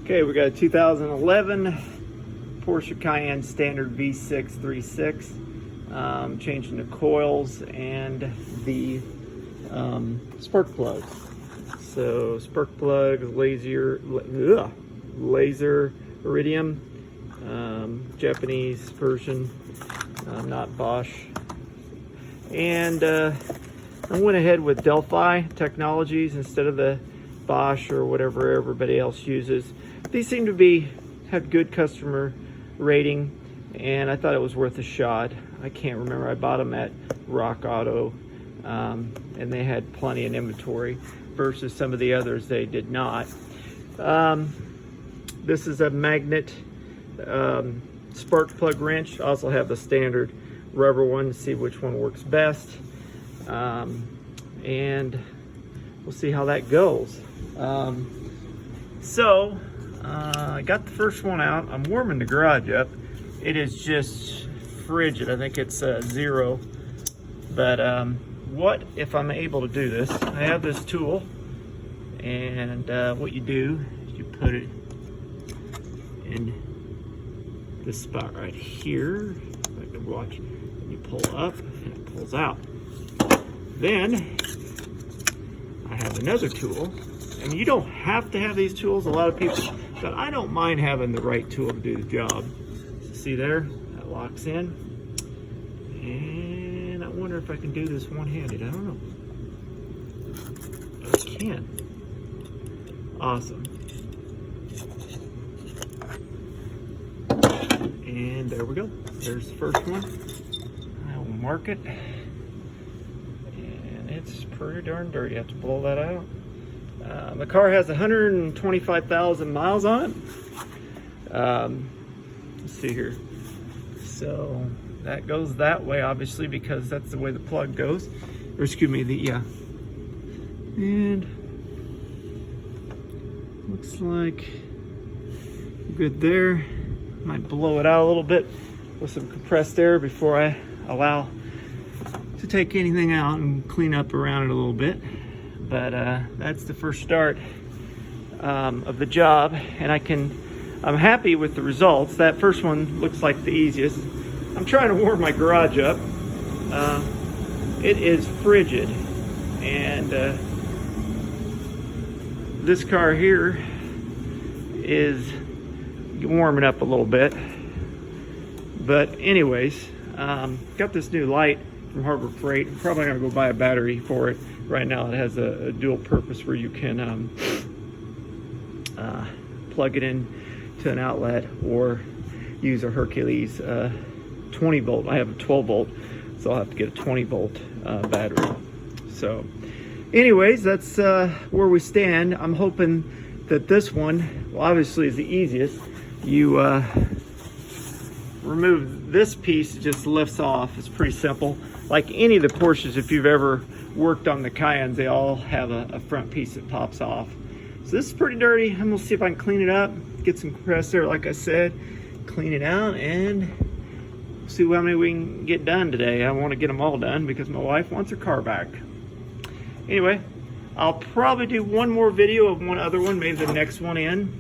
Okay, we got a 2011 Porsche Cayenne standard V6 3.6. Changing the coils and the spark plugs. So spark plugs, laser iridium, Japanese version, not Bosch. And I went ahead with Delphi Technologies instead of the Bosch or whatever everybody else uses. These seem to have good customer rating, and I thought it was worth a shot. I can't remember, I bought them at Rockauto, and they had plenty in inventory versus some of the others they did not. This is a magnet spark plug wrench. I also have the standard rubber one to see which one works best, and we'll see how that goes. I got the first one out. I'm warming the garage up. It is just frigid. I think it's 0. But what if I'm able to do this? I have this tool, and what you do is you put it in this spot right here. If I can watch, and you pull up and it pulls out. Then I have another tool, and you don't have to have these tools. A lot of people, but I don't mind having the right tool to do the job. See there, that locks in. And I wonder if I can do this one-handed. I don't know. But I can. Awesome. And there we go. There's the first one. I will mark it. And it's pretty darn dirty. I have to blow that out. The car has 125,000 miles on it. Let's see here. So that goes that way, obviously, because that's the way the plug goes. Or excuse me, and looks like good there. Might blow it out a little bit with some compressed air before I allow to take anything out and clean up around it a little bit. But that's the first start of the job, and I'm happy with the results. That first one looks like the easiest. I'm trying to warm my garage up. It is frigid, and this car here is warming up a little bit. But anyways, got this new light from Harbor Freight. I'm probably gonna go buy a battery for it. Right now it has a dual purpose where you can plug it in to an outlet or use a Hercules 20 volt. I have a 12 volt, so I'll have to get a 20 volt battery. So anyways, that's where we stand. I'm hoping that this one, well, obviously is the easiest. You remove this piece, it just lifts off. It's pretty simple. Like any of the Porsches, if you've ever worked on the Cayennes, they all have a front piece that pops off. So this is pretty dirty. I'm gonna see if I can clean it up, get some compressed air, like I said, clean it out, and see how many we can get done today. I want to get them all done because my wife wants her car back. Anyway, I'll probably do one more video of one other one, maybe the next one in.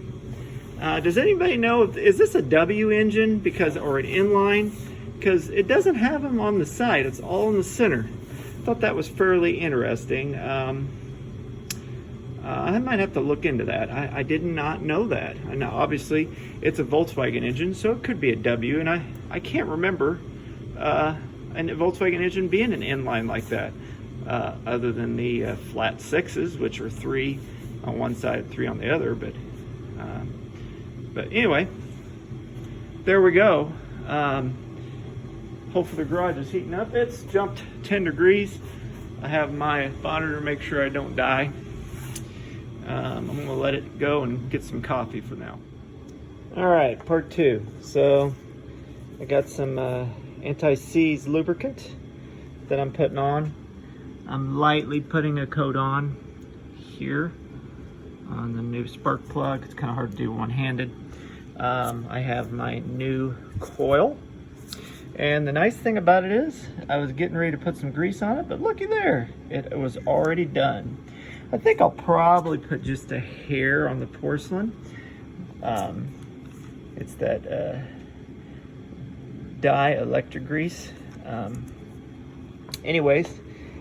Does anybody know, is this a W engine or an inline? Because it doesn't have them on the side, it's all in the center. I thought that was fairly interesting. I might have to look into that. I did not know that. I know obviously it's a Volkswagen engine, so it could be a W, and I can't remember a Volkswagen engine being an inline like that, other than the flat 6s, which are 3 on one side, 3 on the other. But anyway, there we go. Hopefully the garage is heating up. It's jumped 10 degrees. I have my monitor to make sure I don't die. I'm gonna let it go and get some coffee for now. All right, part 2. So I got some anti-seize lubricant that I'm putting on. I'm lightly putting a coat on here on the new spark plug. It's kind of hard to do one-handed. I have my new coil. And the nice thing about it is, I was getting ready to put some grease on it, but looky there, it was already done. I think I'll probably put just a hair on the porcelain. It's that dielectric grease. Anyways,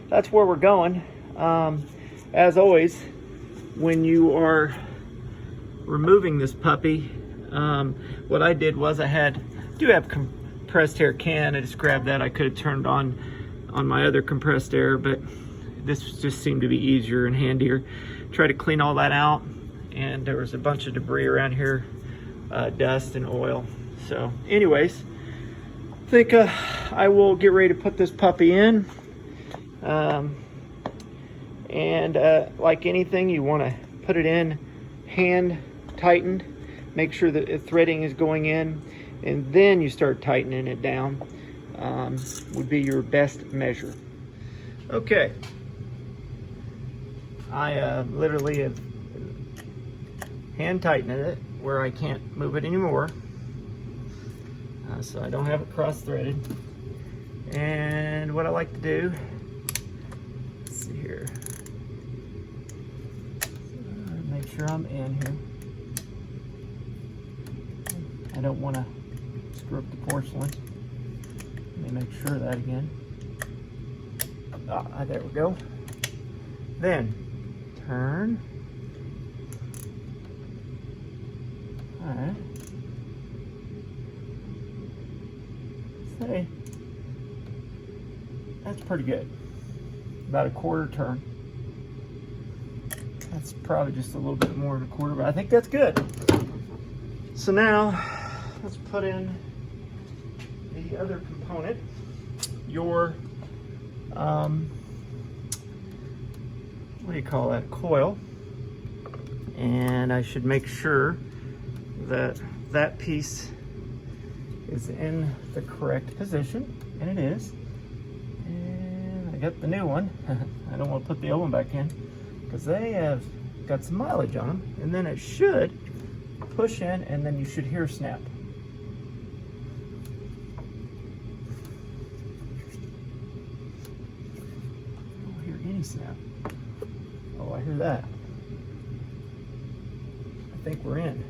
that's where we're going. As always, when you are removing this puppy, what I did was I do have compressed air can. I just grabbed that. I could have turned on my other compressed air, but this just seemed to be easier and handier. Try to clean all that out, and there was a bunch of debris around here, dust and oil. So anyways, I think I will get ready to put this puppy in. Like anything, you want to put it in hand tightened. Make sure that the threading is going in, and then you start tightening it down. Would be your best measure. Okay. I literally have hand tightened it where I can't move it anymore. So I don't have it cross-threaded. And what I like to do, let's see here. Make sure I'm in here. I don't want to screw up the porcelain. Let me make sure of that again. There we go. Then turn. All right. Say, that's pretty good. About a quarter turn. That's probably just a little bit more than a quarter, but I think that's good. So now let's put in the other component, your what do you call that, coil. And I should make sure that that piece is in the correct position, and it is. And I got the new one. I don't want to put the old one back in because they have got some mileage on them. And then it should push in, and then you should hear snap. I don't hear any snap. Oh, I hear that. I think we're in.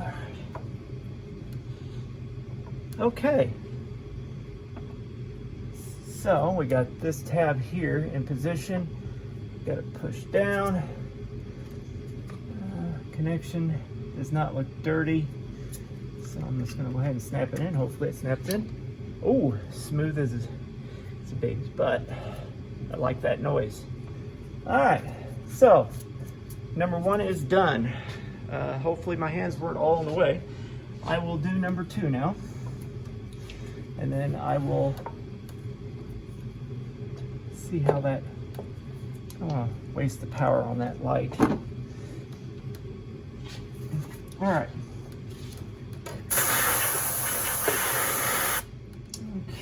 All right. Okay. So we got this tab here in position. Got it pushed down. Connection does not look dirty, so I'm just going to go ahead and snap it in. Hopefully it snapped in. Oh, smooth as it's a baby's butt. I like that noise. All right, so number one is done. Hopefully my hands weren't all in the way. I will do number two now, and then I will see how that. I don't want to waste the power on that light. All right.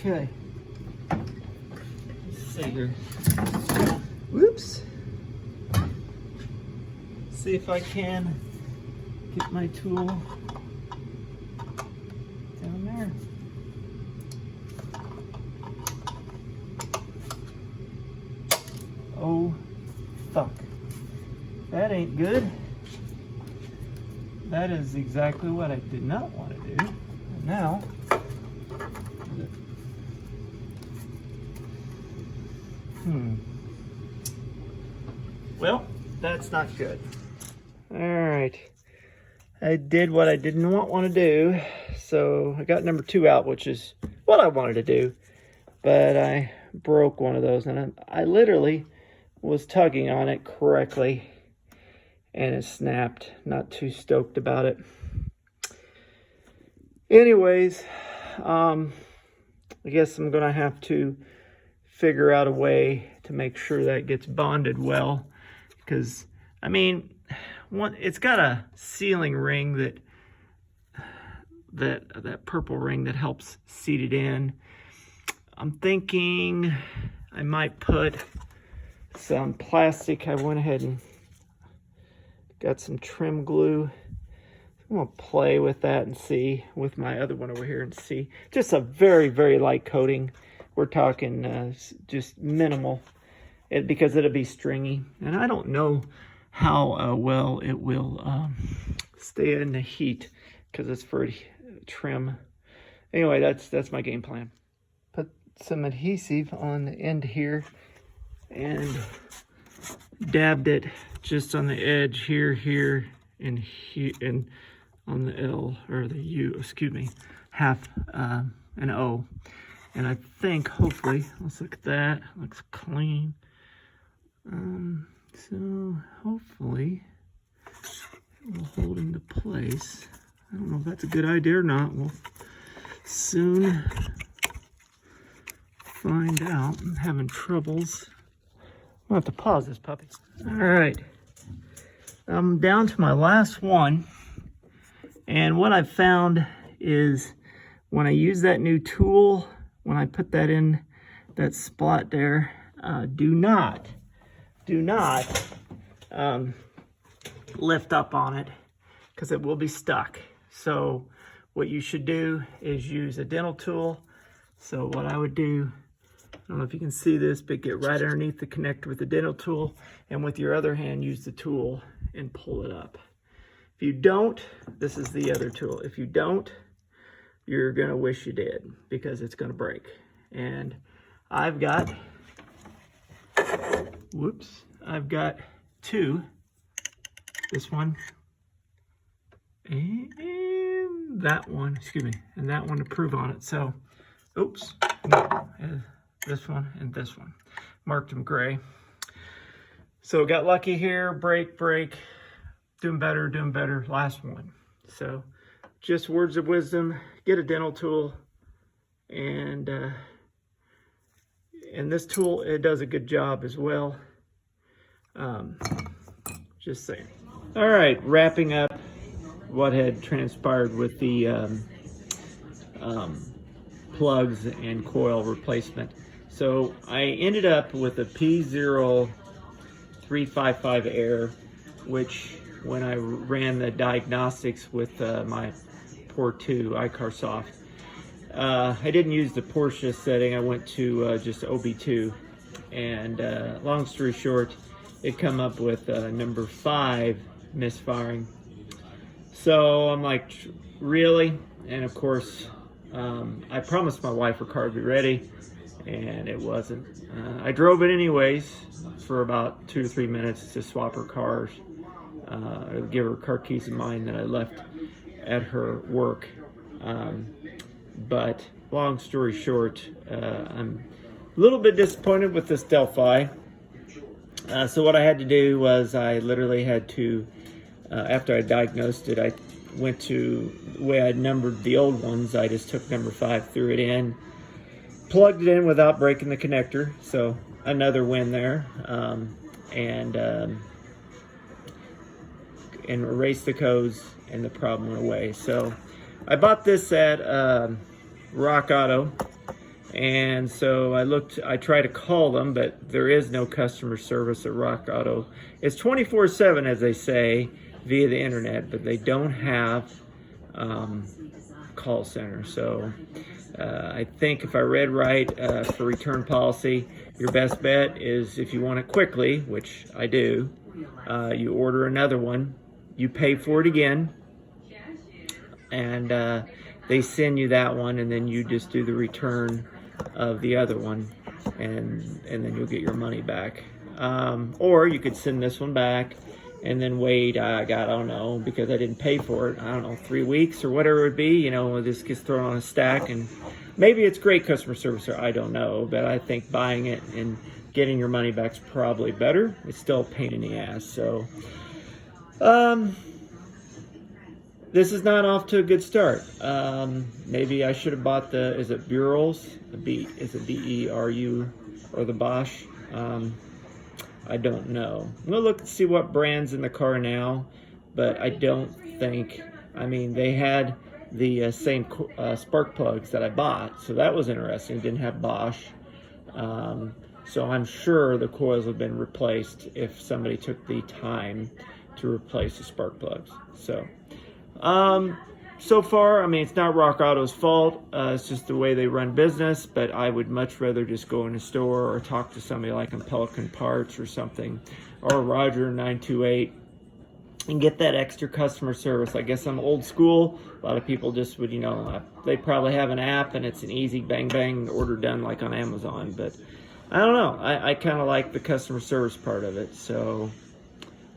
Okay. Let's see here. Whoops. See if I can get my tool down there. Oh, fuck. That ain't good. That is exactly what I did not want to do. And now, well, that's not good. All right, I did what I did not want to do. So I got number two out, which is what I wanted to do, but I broke one of those, and I literally was tugging on it correctly, and it snapped. Not too stoked about it. Anyways, I guess I'm gonna have to figure out a way to make sure that gets bonded well, because I mean, it's got a sealing ring that purple ring that helps seat it in. I'm thinking I might put some plastic. I went ahead and got some trim glue. I'm gonna play with that and see with my other one over here and see. Just a very, very light coating. We're talking just minimal, because it'll be stringy. And I don't know how well it will stay in the heat, because it's for trim. Anyway, that's my game plan. Put some adhesive on the end here and dabbed it just on the edge here, and on the L, or the U, excuse me, half an O. And I think, hopefully, let's look at that, looks clean. So hopefully it will hold into place. I don't know if that's a good idea or not. We'll soon find out. I'm having troubles. I'll have to pause this puppy. All right, I'm down to my last one. And what I've found is when I use that new tool, when I put that in that spot there, do not lift up on it, because it will be stuck. So what you should do is use a dental tool. So what I would do, I don't know if you can see this, but get right underneath the connector with the dental tool, and with your other hand use the tool and pull it up. If you don't, this is the other tool. If you don't, you're gonna wish you did, because it's gonna break. And I've got, I've got two, this one and that one, excuse me, and that one to prove on it. So, this one and this one, marked them gray. So got lucky here, break, doing better, last one. So just words of wisdom, get a dental tool, and this tool, it does a good job as well. Just saying. All right, wrapping up what had transpired with the plugs and coil replacement. So I ended up with a P0355 Air, which when I ran the diagnostics with my porII Icarsoft, I didn't use the Porsche setting. I went to just OB2, and long story short, it come up with number 5 misfiring. So I'm like, really? And of course, I promised my wife her car would be ready, and it wasn't. I drove it anyways for about 2 to 3 minutes to swap her cars, give her car keys of mine that I left at her work. But long story short, I'm a little bit disappointed with this Delphi. So what I had to do was I literally had to, after I diagnosed it, I went to the way I numbered the old ones. I just took number 5, threw it in, plugged it in without breaking the connector. So another win there, and erased the codes, and the problem went away. So I bought this at Rockauto, and so I tried to call them, but there is no customer service at Rockauto. It's 24/7, as they say, via the internet, but they don't have call center. So I think if I read right, for return policy, your best bet is, if you want it quickly, which I do, you order another one, you pay for it again, and they send you that one, and then you just do the return of the other one, and then you'll get your money back. Or you could send this one back and then wait, I don't know, because I didn't pay for it, I don't know, 3 weeks or whatever it would be, you know, this gets thrown on a stack, and maybe it's great customer service, or I don't know, but I think buying it and getting your money back is probably better. It's still a pain in the ass. So this is not off to a good start. Maybe I should have bought the, is it Burels? Is it B-E-R-U, or the Bosch? I don't know. I'm gonna look and see what brand's in the car now, but I don't think, I mean, they had the same spark plugs that I bought, so that was interesting. Didn't have Bosch. So I'm sure the coils have been replaced if somebody took the time to replace the spark plugs. So so far, I mean, it's not Rockauto's fault. It's just the way they run business, but I would much rather just go in a store or talk to somebody like in Pelican Parts or something, or Roger 928 and get that extra customer service. I guess I'm old school. A lot of people just would, they probably have an app and it's an easy bang bang order done like on Amazon. But I don't know. I kind of like the customer service part of it. So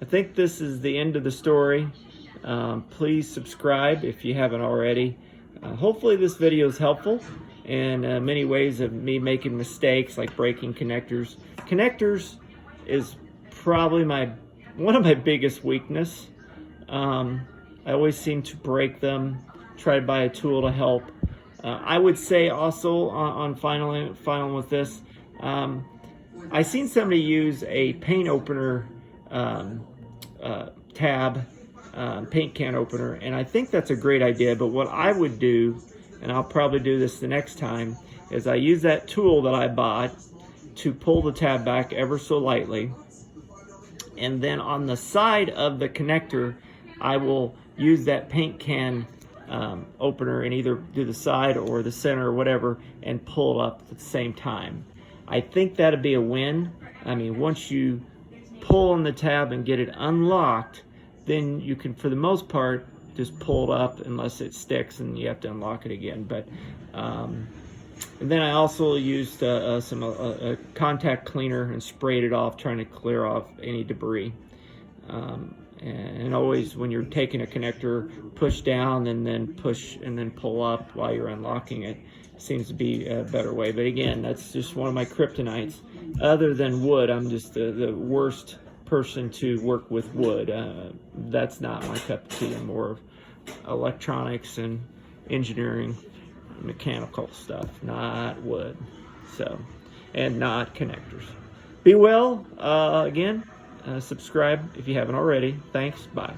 I think this is the end of the story. Please subscribe if you haven't already. Hopefully this video is helpful in many ways of me making mistakes like breaking connectors. Connectors is probably one of my biggest weakness. I always seem to break them, try to buy a tool to help. I would say also on final with this, I seen somebody use a paint opener tab, paint can opener, and I think that's a great idea. But what I would do, and I'll probably do this the next time, is I use that tool that I bought to pull the tab back ever so lightly, and then on the side of the connector I will use that paint can opener and either do the side or the center or whatever and pull it up at the same time. I think that'd be a win. I mean, once you pull on the tab and get it unlocked, then you can, for the most part, just pull it up unless it sticks and you have to unlock it again. But and then I also used some contact cleaner and sprayed it off, trying to clear off any debris. And always when you're taking a connector, push down and then push and then pull up while you're unlocking it. Seems to be a better way. But again, that's just one of my kryptonites. Other than wood, I'm just the worst person to work with wood. That's not my cup of tea. I'm more of electronics and engineering, mechanical stuff, not wood. So, and not connectors. Be well. Again, subscribe if you haven't already. Thanks. Bye.